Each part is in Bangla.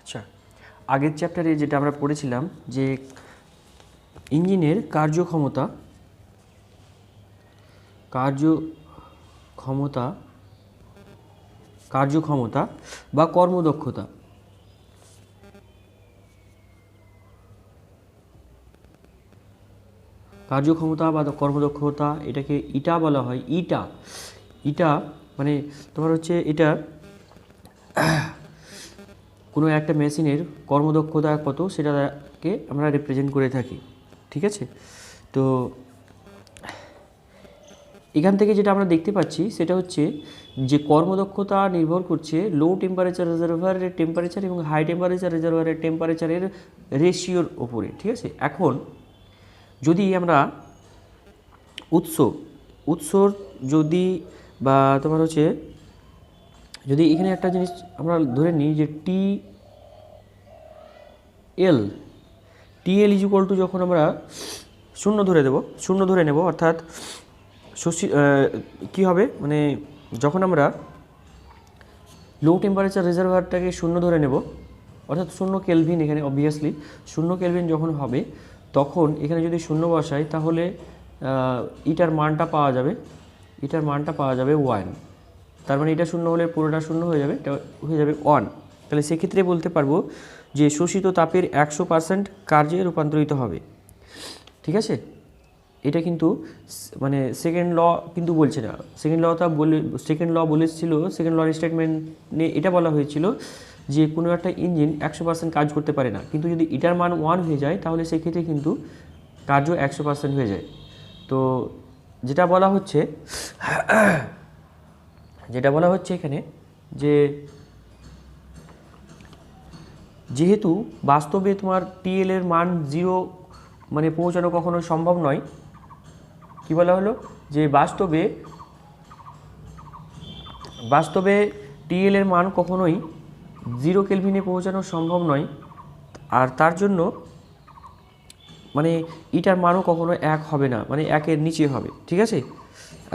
আচ্ছা, আগের চ্যাপ্টারে যেটা আমরা পড়েছিলাম যে ইঞ্জিনের কার্যক্ষমতা বা কর্মদক্ষতা, এটাকে ইটা বলা হয়। ইটা মানে তোমার হচ্ছে এটা কোনো একটা মেশিনের কর্মদক্ষতা কত সেটাকে আমরা রিপ্রেজেন্ট করে থাকি। ঠিক আছে, তো এখান থেকে যেটা আমরা দেখতে পাচ্ছি সেটা হচ্ছে যে কর্মদক্ষতা নির্ভর করছে লো টেম্পারেচার রিজার্ভারের টেম্পারেচার এবং হাই টেম্পারেচার রিজার্ভারের টেম্পারেচারের রেশিওর ওপরে। ঠিক আছে, এখন যদি আমরা উৎসর যদি বা তোমার হচ্ছে যদি এখানে একটা জিনিস আমরা ধরে নিই যে টিএল ইজ ইকুয়াল টু, যখন আমরা শূন্য ধরে নেব অর্থাৎ কী হবে, মানে যখন আমরা লো টেম্পারেচার রিজার্ভারটাকে শূন্য ধরে নেব অর্থাৎ 0 কেলভিন, এখানে অবভিয়াসলি 0 কেলভিন যখন হবে তখন এখানে যদি শূন্য বসাই তাহলে ইটার মানটা পাওয়া যাবে 1। তার মানে এটা শূন্য হলে পুরোটা শূন্য হয়ে যাবে, এটা হয়ে যাবে 1। তাহলে সেক্ষেত্রে বলতে পারবো যে শোষিত তাপের 100% কার্যে রূপান্তরিত হবে। ঠিক আছে, এটা কিন্তু মানে সেকেন্ড ল কিন্তু বলছে না। সেকেন্ড ল বলেছিল, সেকেন্ড লর স্টেটমেন্টে এটা বলা হয়েছিল যে কোনো একটা ইঞ্জিন 100% কাজ করতে পারে না, কিন্তু যদি এটার মান 1 হয়ে যায় তাহলে সেক্ষেত্রে কিন্তু কার্য 100% হয়ে যায়। তো যেটা বলা হচ্ছে এখানে যে যেহেতু বাস্তবে তোমার টিএল এর মান 0 মানে পৌঁছানো কখনো সম্ভব নয়, কি বলা হলো যে বাস্তবে টিএল এর মান কখনোই 0 কেলভিনে পৌঁছানো সম্ভব নয়, আর তার জন্য মানে ইটার মানও কখনো 1 হবে না, মানে 1-এর নিচে হবে। ঠিক আছে,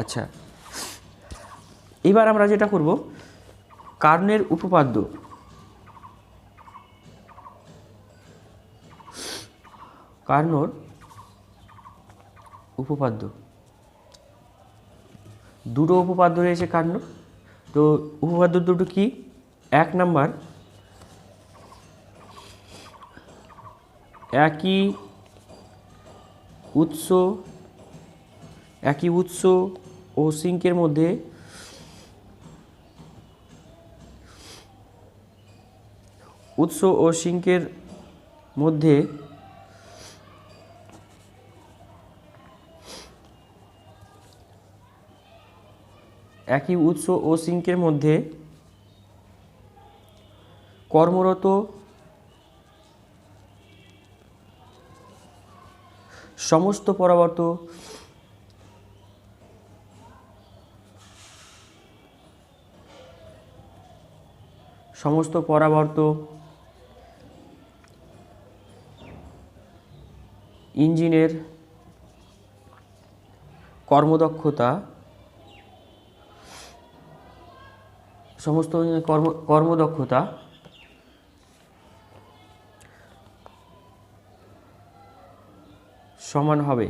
আচ্ছা এবার আমরা যেটা করব, কার্নের উপপাদ্য দুটো উপপাদ্য রয়েছে কার্নোর। তো উপপাদ্য দুটো কি? 1 নাম্বার, একই উৎস ও সিঙ্কের মধ্যে কর্মরত সমস্ত পরাবর্ত ইঞ্জিনের কর্মদক্ষতা সমান হবে।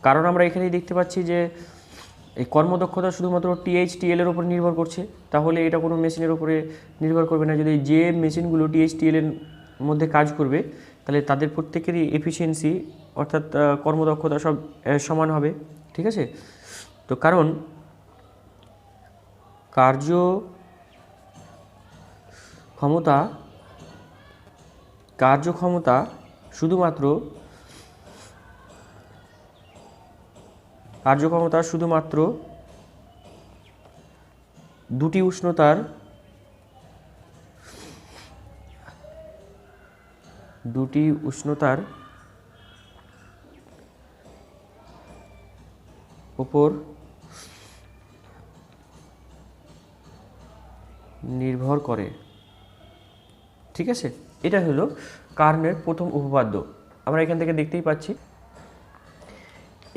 কারণ আমরা এখানেই দেখতে পাচ্ছি যে এই কর্মদক্ষতা শুধুমাত্র টিএল এর উপর নির্ভর করছে, তাহলে এটা কোনো মেশিনের উপরে নির্ভর করবে না। যদি যে মেশিনগুলো টিএল এর মধ্যে কাজ করবে তাহলে তাদের প্রত্যেকেরই এফিসিয়েন্সি অর্থাৎ কর্মদক্ষতা সব সমান হবে। ঠিক আছে, তো কারণ কার্যক্ষমতা শুধুমাত্র দুটি উষ্ণতার উপর নির্ভর করে। ঠিক আছে, এটা হলো কার্নের প্রথম উপপাদ্য, আমরা এখান থেকে দেখতেই পাচ্ছি।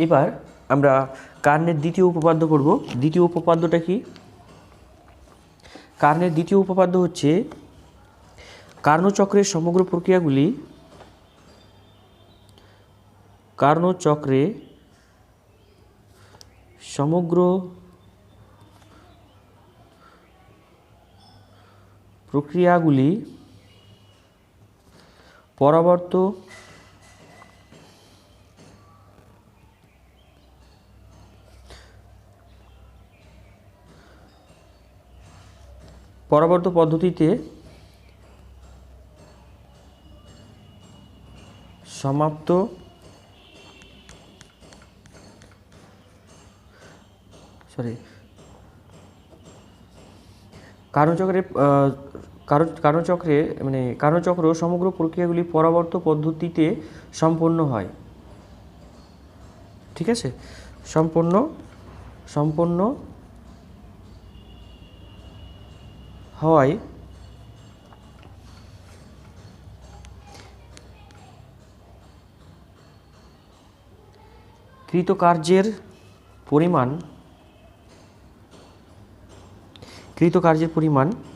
এবার আমরা কার্নের দ্বিতীয় উপপাদ্য করব। দ্বিতীয় উপপাদ্যটা কি? কার্নের দ্বিতীয় উপপাদ্য হচ্ছে কার্নোচক্রের সমগ্র প্রক্রিয়াগুলি পরবর্তী পদ্ধতিতে সমাপ্ত কার্নোচক্র সমগ্র প্রক্রিয়াগুলি পরবর্তী পদ্ধতিতে সম্পন্ন হয়। ঠিক আছে, সম্পন্ন হওয়ায় কৃতকার্যের পরিমাণ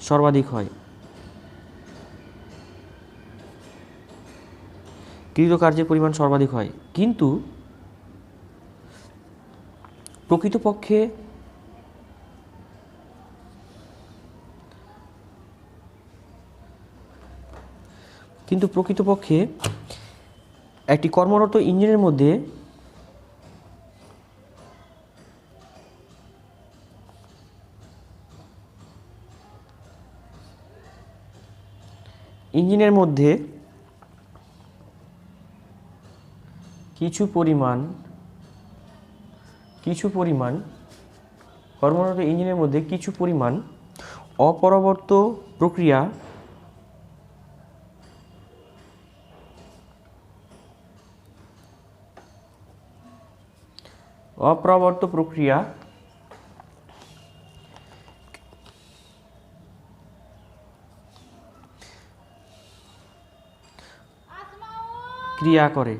সর্বাধিক হয়। কিন্তু প্রকৃতপক্ষে একটি কর্মরত ইঞ্জিনের মধ্যে কিছু পরিমাণ অপরবর্ত প্রক্রিয়া ক্রিয়া করে।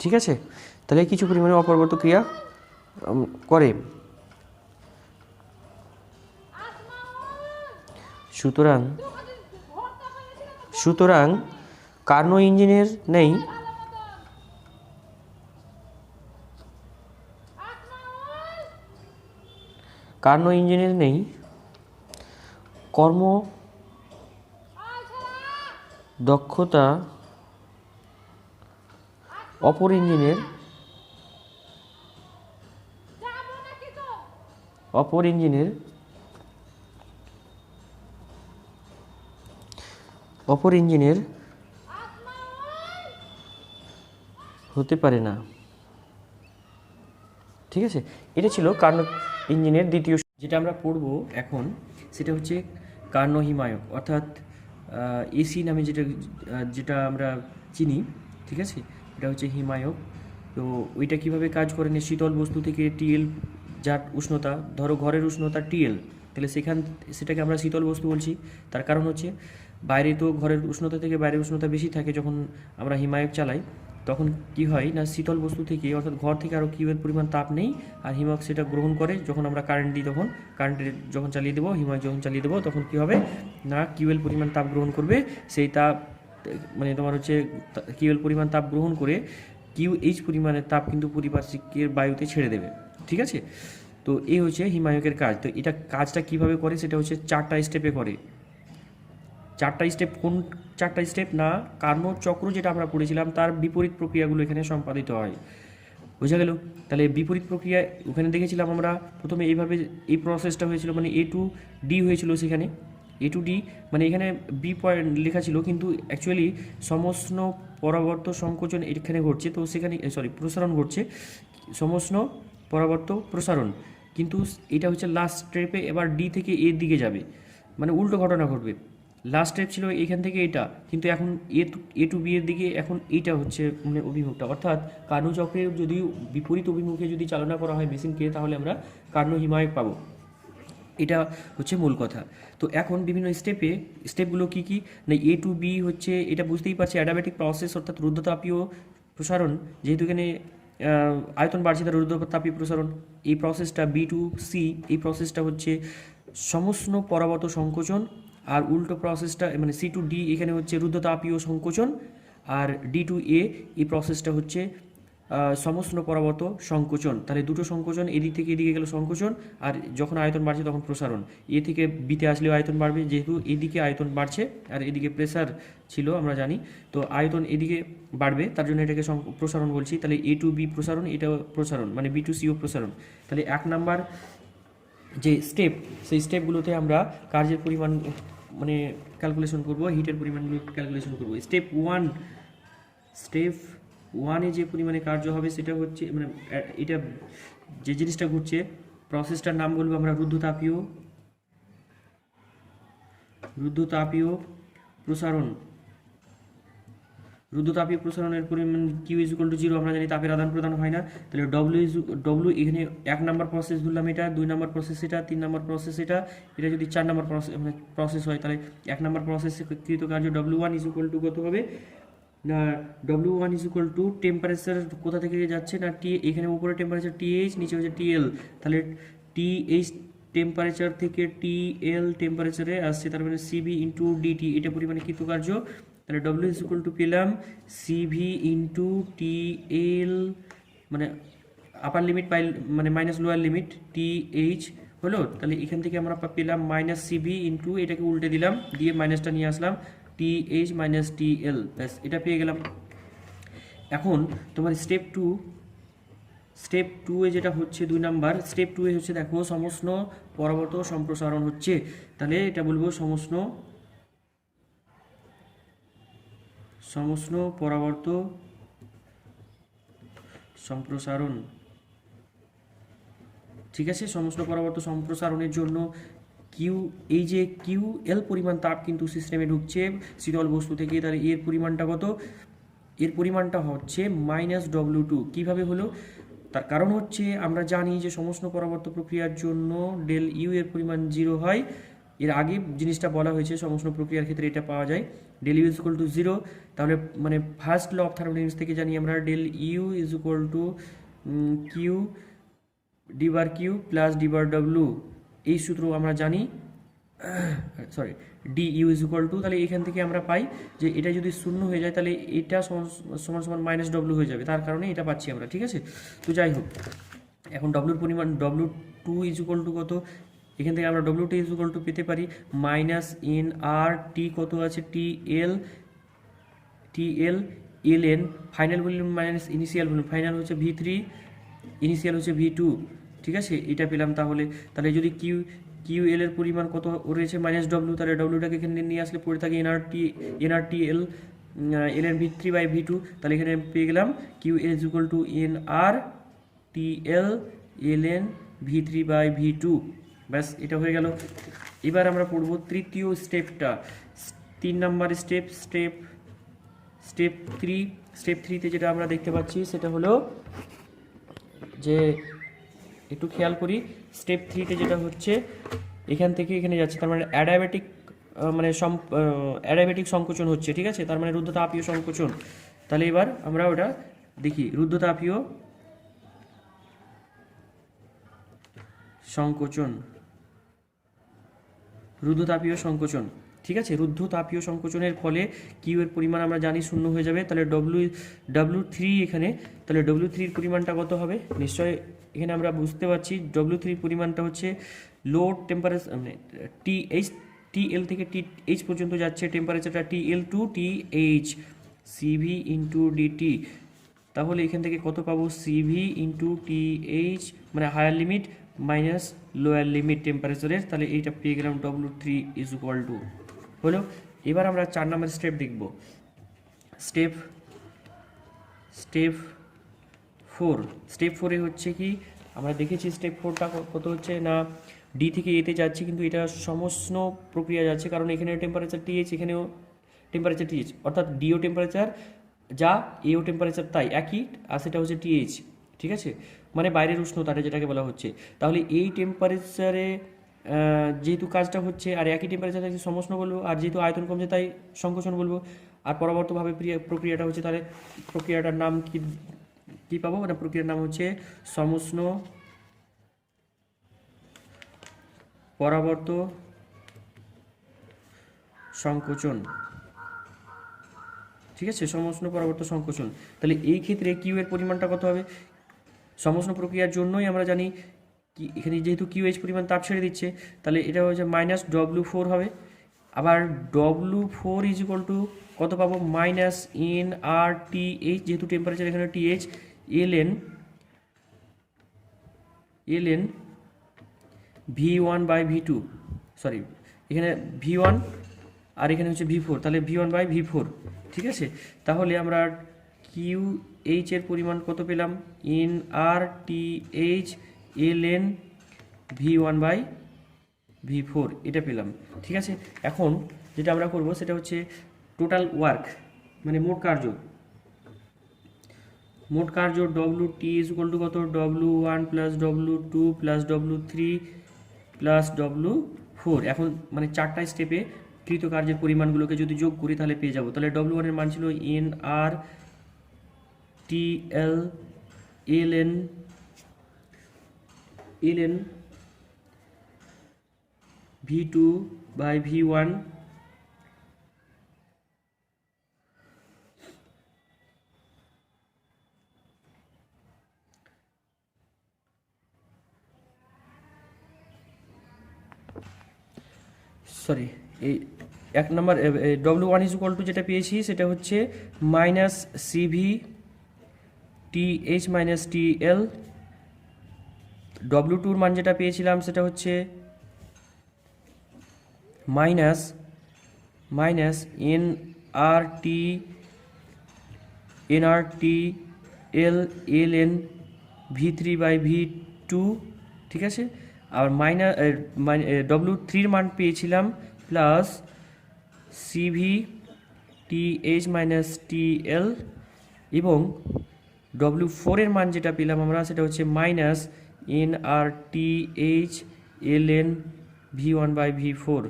ঠিক আছে, তাহলে কিছু পরিমাণে অপরবর্ত ক্রিয়া করে। সুতরাং কার্নো ইঞ্জিনের নেই কর্ম দক্ষতা অপর ইঞ্জিনের হতে পারে না। ঠিক আছে, এটা ছিল কার্নো ইঞ্জিনের দ্বিতীয়। যেটা আমরা পড়ব এখন সেটা হচ্ছে কার্নো হিমায়ক, অর্থাৎ এসি নামে যেটা আমরা চিনি। ঠিক আছে, এটা হচ্ছে হিমায়ক। তো ওইটা কিভাবে কাজ করে? শীতল বস্তু থেকে টিএল, যার উষ্ণতা, ধরো ঘরের উষ্ণতা টিএল, তাহলে সেটাকে আমরা শীতল বস্তু বলছি। তার কারণ হচ্ছে বাইরে তো ঘরের উষ্ণতা থেকে বাইরের উষ্ণতা বেশি থাকে, যখন আমরা হিমায়ক চালাই তখন কি হয় না, শীতল বস্তু থেকে অর্থাৎ ঘর থেকে আরও কিউয়ের পরিমাণ তাপ নেই, আর হিমায়ক সেটা গ্রহণ করে। যখন আমরা কারেন্ট দিই তখন যখন চালিয়ে দেবো, হিমায়ক যখন চালিয়ে দেবো, তখন কি হবে না, কিউএল পরিমাণ তাপ গ্রহণ করবে। সেই তাপ তোমার হচ্ছে কিউএল পরিমাণ তাপ গ্রহণ করে কিউএইচ পরিমাণের তাপ কিন্তু পরিপার্শ্বিকের বায়ুতে ছেড়ে দেবে। ঠিক আছে, তো এই হচ্ছে হিমায়কের কাজ। তো এটা কাজটা কিভাবে করে, সেটা হচ্ছে 4টা স্টেপে করে। 4টা স্টেপ, কোন 4টা স্টেপ না, কার্নো চক্র যেটা আমরা পড়েছিলাম তার বিপরীত প্রক্রিয়াগুলো এখানে সম্পাদিত হয়। বোঝা গেল? তাহলে বিপরীত প্রক্রিয়া ওখানে দেখেছিলাম আমরা প্রথমে এইভাবে এই প্রসেসটা হয়েছিল, A to D হয়েছিল। সেখানে A to D এখানে বি পয়েন্ট লেখা ছিল, কিন্তু অ্যাকচুয়ালি সমষ্ণ পরাবর্ত সংকোচন এখানে ঘটছে। তো সেখানে প্রসারণ ঘটছে, সমষ্ণ পরাবর্ত প্রসারণ। কিন্তু এটা হচ্ছে লাস্ট স্টেপে, এবার ডি থেকে এর দিকে যাবে, উল্টো ঘটনা ঘটবে। লাস্ট স্টেপ ছিল এখান থেকে এটা, কিন্তু এখন এ টু বি এর দিকে এখন এইটা হচ্ছে অভিমুখটা। অর্থাৎ কার্নো চক্রের যদি বিপরীত অভিমুখে যদি চালনা করা হয় মেশিনকে, তাহলে আমরা কার্নো হিমায়ক পাবো। এটা হচ্ছে মূল কথা। তো এখন বিভিন্ন স্টেপগুলো কী কী না, এ টু বি হচ্ছে, এটা বুঝতেই পারছি অ্যাডাবেটিক প্রসেস অর্থাৎ রুদ্ধতাপীয় প্রসারণ, যেহেতু এখানে আয়তন বাড়ছে তার রুদ্ধতাপীয় প্রসারণ। এই প্রসেসটা বি টু সি, এই প্রসেসটা হচ্ছে সমষ্ণ পরাবর্ত সংকোচন। আর উল্টো প্রসেসটা মানে সি টু ডি, এখানে হচ্ছে রুদ্ধতাপীয় সংকোচন। আর ডি টু এ, এই প্রসেসটা হচ্ছে সমষ্ণ পরাবর্ত সংকোচন। তাহলে দুটো সংকোচন, এদিক থেকে এদিকে গেল সংকোচন, আর যখন আয়তন বাড়ছে তখন প্রসারণ। এ থেকে বিতে আসলেও আয়তন বাড়বে, যেহেতু এদিকে আয়তন বাড়ছে আর এদিকে প্রেসার ছিল আমরা জানি, তো আয়তন এদিকে বাড়বে, তার জন্য এটাকে প্রসারণ বলছি। তাহলে এ টু বি প্রসারণ, এটা প্রসারণ, মানে বি টু সিও প্রসারণ। তাহলে 1 নাম্বার যে স্টেপ, সেই স্টেপগুলোতে আমরা কার্যের পরিমাণ মানে ক্যালকুলেশন করব, হিটের পরিমাণগুলো ক্যালকুলেশন করব। স্টেপ ওয়ানে যে পরিমাণে কার্য হবে সেটা হচ্ছে মানে এটা যে জিনিসটা ঘটছে, প্রসেসটার নাম বলবো আমরা রুদ্ধতাপীয় প্রসারণ। রুদ্ধতাপীয় প্রসারণের পরিমাণ কিউ ইজ ইকুয়াল টু 0, আমরা জানি তাপের আদান প্রদান হয় না। তাহলে ডব্লিউ এখানে 1 নাম্বার প্রসেস ধরলাম, এটা 2 নাম্বার প্রসেস, এটা 3 নাম্বার প্রসেস, এটা যদি 4 নাম্বার প্রসেস হয়, তাহলে 1 নাম্বার প্রসেসে কৃত কার্য W1 ইজ ইকুয়াল টু কত হবে না, W1 is equal two temperature কোথা থেকে যাচ্ছে না, এখানে উপরে টেম্পারেচার TH, নিচে হচ্ছে TL। তাহলে TH টেম্পারেচার থেকে TL টেম্পারেচারে আসছে, তার মানে CV ইন্টু DT, এটা পরিমাণে কৃত কার্য। তাহলে W ইজ ইকুয়াল টু পেলাম CV ইন্টু TL, মানে আপার লিমিট মানে মাইনাস লোয়ার লিমিট TH হলো। তাহলে এখান থেকে আমরা পেলাম মাইনাস CV ইন্টু, এটাকে উল্টে দিলাম, দিয়ে মাইনাসটা নিয়ে আসলাম, TH মাইনাস TL, ব্যাস এটা পেয়ে গেলাম। এখন তোমার স্টেপ টু এ যেটা হচ্ছে 2 নাম্বার, স্টেপ 2 এ হচ্ছে দেখো সমষ্ণ পরাবর্ত সম্প্রসারণ হচ্ছে। তাহলে এটা বলবো সমষ্ণ পরাবর্ত সম্প্রসারণ। ঠিক আছে, সমষ্ণ পরাবর্ত সম্প্রসারণের জন্য এই যে QL পরিমাণ তাপ কিন্তু সিস্টেমে ঢুকছে শীতল বস্তু থেকে, তাহলে এর পরিমাণটা কত, এর পরিমাণটা হচ্ছে -W2। কিভাবে হলো, তার কারণ হচ্ছে আমরা জানি যে সমষ্ণ পরাবর্ত প্রক্রিয়ার জন্য ডেল ইউ এর পরিমাণ 0 হয়। এর আগে জিনিসটা বলা হয়েছে, সমষ্ণ প্রক্রিয়ার ক্ষেত্রে এটা পাওয়া যায়, del U is equal to 0। তাহলে মানে ফার্স্ট ল অফ থার্মোডাইনামিক্স থেকে জানি আমরা del U is equal to Q D bar Q plus D bar W, এই সূত্র আমরা জানি, sorry D U is equal to, তাহলে এখান থেকে আমরা পাই যে এটা যদি শূন্য হয়ে যায় তাহলে এটা সমান সমান -W হয়ে যাবে, তার কারণে এটা পাচ্ছি আমরা। ঠিক আছে, তো যাই হোক, এখন ডব্লিউর পরিমাণ W2 ইজ ইকুয়াল টু কত, এখান থেকে আমরা W2 ইজ ইকুয়াল টু পেতে পারি -NRT, কত আছে TL ln final volume minus initial volume, final হচ্ছে V3, ইনিশিয়াল হচ্ছে V2। ঠিক আছে, এটা পেলাম। তাহলে যদি QL এর পরিমাণ কত রয়েছে -W, তাহলে ডব্লিউটাকে এখানে নিয়ে আসলে পড়ে থাকে NRTL ln V3 by V2, তাহলে এখানে পেয়ে গেলাম QL is equal to NRTL ln V3 by V2, ব্যাস এটা হয়ে গেল। এবার আমরা পড়ব তৃতীয় স্টেপটা, 3 নাম্বার স্টেপ 3। স্টেপ 3তে যেটা আমরা দেখতে পাচ্ছি সেটা হলো যে, একটু খেয়াল করি, স্টেপ 3তে যেটা হচ্ছে এখান থেকে এখানে যাচ্ছে, তার মানে অ্যাডাবেটিক সংকোচন হচ্ছে। ঠিক আছে, তার মানে রুদ্ধতাপীয় সংকোচন। তাহলে এবার আমরা ওটা দেখি, রুদ্ধতাপীয় সংকোচন। ঠিক আছে, রুদ্ধতাপীয় সংকোচনের ফলে কিউ এর পরিমাণ আমরা জানি 0 হয়ে যাবে। তাহলে W3 এখানে, তাহলে W3 এর পরিমাণটা কত হবে, নিশ্চয় এখানে আমরা বুঝতে পারছি W3 পরিমাণটা হচ্ছে লো টেম্পারেচার, মানে TL থেকে TH পর্যন্ত যাচ্ছে টেম্পারেচারটা, TL to TH, CV into DT। তাহলে এখান থেকে কত পাবো, CV ইন্টু TH, মানে higher limit minus lower limit টেম্পারেচারের, তাহলে এইটা পেয়ে গেলাম W3 ইজ ইকুয়াল টু হলো। এবার আমরা 4 নম্বর স্টেপ দেখব, স্টেপ 4 এ হচ্ছে কি, আমরা দেখেছি স্টেপ 4টা কত হচ্ছে না, ডি থেকে এতে যাচ্ছে, কিন্তু এটা সমষ্ণ প্রক্রিয়া যাচ্ছে, কারণ এখানে টেম্পারেচার TH, এখানেও টেম্পারেচার TH, অর্থাৎ ডিও টেম্পারেচার যা এও টেম্পারেচার তাই একই, আর সেটা হচ্ছে TH। ঠিক আছে, মানে বাইরের উষ্ণতাটা যেটাকে বলা হচ্ছে। তাহলে এই টেম্পারেচারে যেহেতু কাজটা হচ্ছে আর একই টেম্পারেচার থাকছে সমষ্ণ বলবো, আর যেহেতু আয়তন কমছে তাই সংকোচন বলবো। আর পরবর্তীভাবে প্রক্রিয়াটা হচ্ছে, তাহলে প্রক্রিয়াটার নাম কি কি পাবো, মানে প্রক্রিয়ার নাম হচ্ছে সমষ্ণ পরাবর্ত সংকোচন। ঠিক আছে, সমষ্ণ পরাবর্ত সংকোচন। তাহলে এই ক্ষেত্রে কিউ এর পরিমাণটা কত হবে? সমষ্ণ প্রক্রিয়ার জন্যই আমরা জানি কি, এখানে যেহেতু কিউ এইচ পরিমাণ তাপ ছেড়ে দিচ্ছে, তাহলে এটা হচ্ছে মাইনাস ডব্লিউ 4 হবে। আবার ডব্লিউ 4 ইজ ইকুয়াল টু কত পাবো? Minus N R T H, যেহেতু টেম্পারেচার এখানে টি H, L N V1/V2, sorry এখানে V1 আর এখানে হচ্ছে V4, তাহলে V1/V4। ঠিক আছে, তাহলে আমরা কিউ এইচ এর পরিমাণ কত পেলাম? N R T H L N V1/V4 এটা পেলাম। ঠিক আছে, এখন যেটা আমরা করব সেটা হচ্ছে টোটাল ওয়ার্ক, মানে মোট কার্য W T is equal two কত? W1 plus W2 plus W3 plus W4। এখন মানে চারটা স্টেপে কৃত কার্যের পরিমাণগুলোকে যদি যোগ করি তাহলে পেয়ে যাব। তাহলে W1 এর মান ছিল এন আর টি এল এন V2/V1 সরি এই এক নম্বর W1 ইজ ইকুয়াল টু যেটা পেয়েছি সেটা হচ্ছে minus CV TH minus TL। W2 মান যেটা পেয়েছিলাম সেটা হচ্ছে মাইনাস NRT LN V3/V2। ঠিক আছে, আর W3 মান পেয়েছিলাম plus CV TH minus TL, এবং W4 এর মান যেটা পেলাম আমরা সেটা হচ্ছে মাইনাস NRTH LN V1/V4।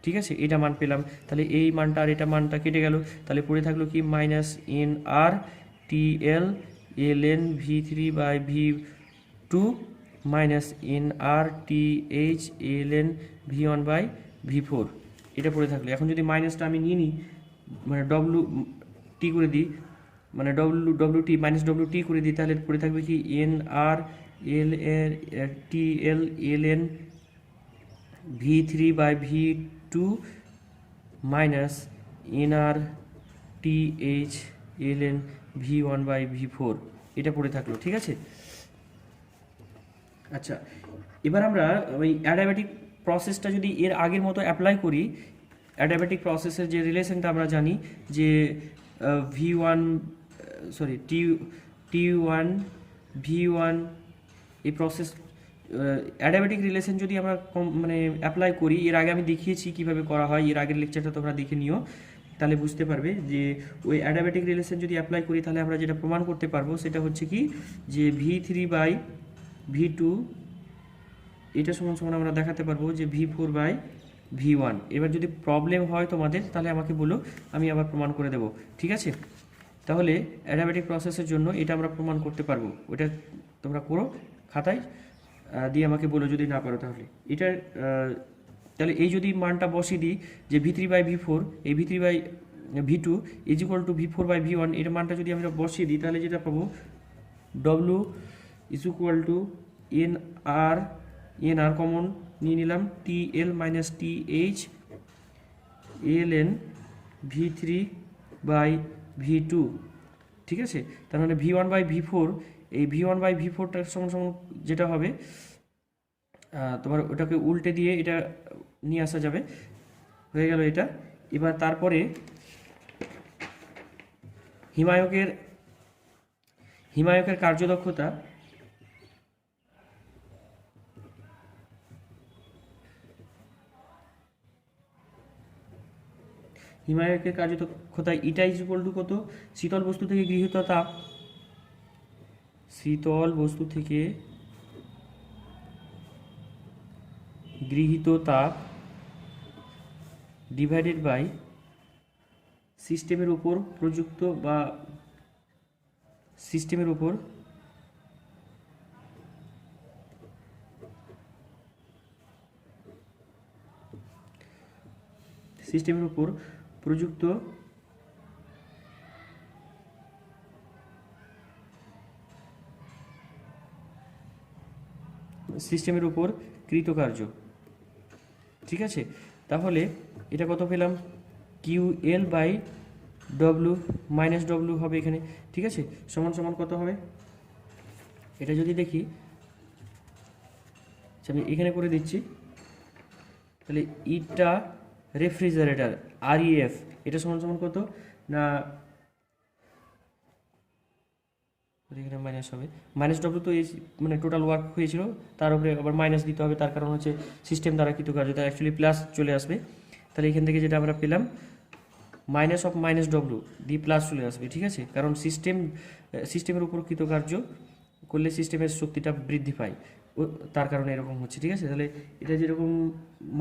ঠিক আছে, এটা মান পেলাম। তাহলে এই মানটা আর এটা মানটা কেটে গেল, তাহলে পড়ে থাকলো কি? Minus NRTL LN V3/V2 minus NRTH LN V1/V4 এটা পড়ে থাকলো। এখন যদি মাইনাসটা আমি নিয়ে নিই, মানে WT করে দিই, মানে WT মাইনাস WT করে দিই, তাহলে পড়ে থাকবে কি? NRTL LN V3/V2 minus NRTH LN V1/V4 এটা পড়ে থাকলো। ঠিক আছে, আচ্ছা এবার আমরা ওই অ্যাডিয়াব্যাটিক প্রসেসটা যদি এর আগের মতো অ্যাপ্লাই করি, অ্যাডিয়াব্যাটিক প্রসেসের যে রিলেশনটা আমরা জানি যে T1 V1 এই প্রসেস অ্যাডিয়াব্যাটিক রিলেশন যদি আমরা মানে অ্যাপ্লাই করি, এর আগে আমি দেখিয়েছি কিভাবে করা হয়, এর আগের লেকচারটা তোমরা দেখে নিও, তাহলে বুঝতে পারবে যে ওই অ্যাডিয়াব্যাটিক রিলেশন যদি অ্যাপ্লাই করি তাহলে আমরা যেটা প্রমাণ করতে পারবো সেটা হচ্ছে কি, যে V3/V2 এটা সমান সমান আমরা দেখাতে পারবো যে V4/V1। এবার যদি প্রবলেম হয় তোমাদের তাহলে আমাকে বলো, আমি আবার প্রমাণ করে দেব। ঠিক আছে, তাহলে অ্যাডিয়াব্যাটিক প্রসেসের জন্য এটা আমরা প্রমাণ করতে পারবো, ওটা তোমরা করো খাতায় দিয়ে আমাকে বলো যদি না পারো। তাহলে এটা তাহলে এই যদি মানটা বসিয়ে দিই যে V3/V4 এই V3/V2 is equal two V4/V1, এর মানটা যদি আমরা বসিয়ে দিই তাহলে যেটা পাবো W is equal two NR common নিয়ে নিলাম, TL minus TH LN V3/V2। ঠিক আছে, তার মানে V1/V4, এই V1/V4টার সমান সমান যেটা হবে তোমার ওটাকে উল্টে দিয়ে এটা নিয়ে আসা যাবে, হয়ে গেল এটা। এবার তারপরে হিমায়কের কার্যদক্ষতা, হিমায়কের কার্যদক্ষতা ইটা ইজ ইকুয়াল টু কত? শীতল বস্তু থেকে গৃহীত তাপ, শীতল বস্তু থেকে গৃহীত তাপ ডিভাইডেড বাই সিস্টেমের উপর প্রযুক্ত বা সিস্টেমের উপর প্রযুক্ত সিস্টেমের উপর কৃতকার্য। ঠিক আছে, তাহলে এটা কত পেলাম, Q L by W minus W হবে এখানে। ঠিক আছে, সমান সমান কত হবে, এটা যদি দেখি, আমি এখানে করে দিচ্ছি, তাহলে ইটা রেফ্রিজারেটর REF এটা সমান সমান কত না, এখানে মাইনাস হবে, মাইনাস ডব্লু তো এই মানে টোটাল ওয়ার্ক হয়েছিল, তার উপরে আবার মাইনাস দিতে হবে, তার কারণ হচ্ছে সিস্টেম দ্বারা কৃতকার্য, তার অ্যাকচুয়ালি প্লাস চলে আসবে। তাহলে এখান থেকে যেটা আমরা পেলাম মাইনাস অফ মাইনাস ডব্লু দিয়ে প্লাস চলে আসবে। ঠিক আছে, কারণ সিস্টেমের উপর কৃতকার্য করলে সিস্টেমের শক্তিটা বৃদ্ধি পায়, তার কারণে এরকম হচ্ছে। ঠিক আছে, তাহলে এটা যেরকম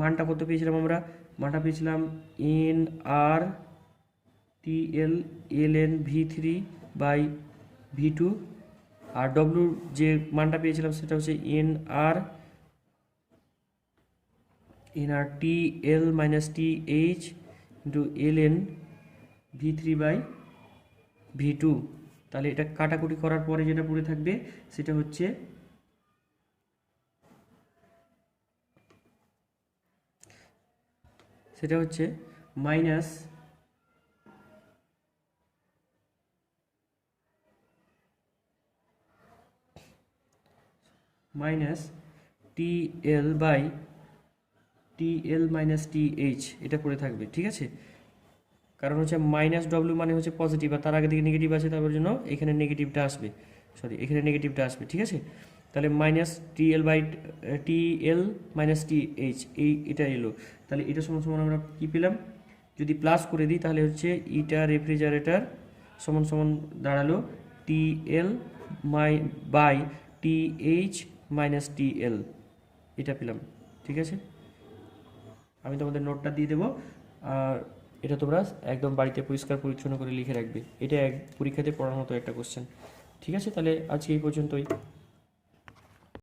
মানটা কত পেয়েছিলাম, আমরা মানটা পেয়েছিলাম NRTL ln V3 by V2, আর ডব্লুর যে মানটা পেয়েছিলাম সেটা হচ্ছে NRTL minus TH into ln V3 by V2। তাহলে এটা কাটাকুটি করার পরে যেটা পড়ে থাকবে সেটা হচ্ছে minus TL by TL minus TH এটা পড়ে থাকবে। ঠিক আছে, কারণ হচ্ছে মাইনাস ডব্লিউ মানে হচ্ছে পজিটিভ, আর তার আগে দিকে নেগেটিভ আছে, তার জন্য এখানে নেগেটিভটা আসবে, এখানে নেগেটিভটা আসবে। ঠিক আছে, তাহলে minus TL by TL minus TH এটা এলো, তাহলে এটা সমান সমান আমরা কী পেলাম, যদি প্লাস করে দিই তাহলে হচ্ছে ইটা রেফ্রিজারেটর সমান সমান দাঁড়ালো TL by TH minus TL, এটা পেলাম। ঠিক আছে, আমি তোমাদের নোটটা দিয়ে দেবো, আর এটা তোমরা একদম বাড়িতে পরিষ্কার পরিচ্ছন্ন করে লিখে রাখবে, এটা এক পরীক্ষাতে পড়ার মতো একটা কোশ্চেন। ঠিক আছে, তাহলে আজকে এই পর্যন্তই।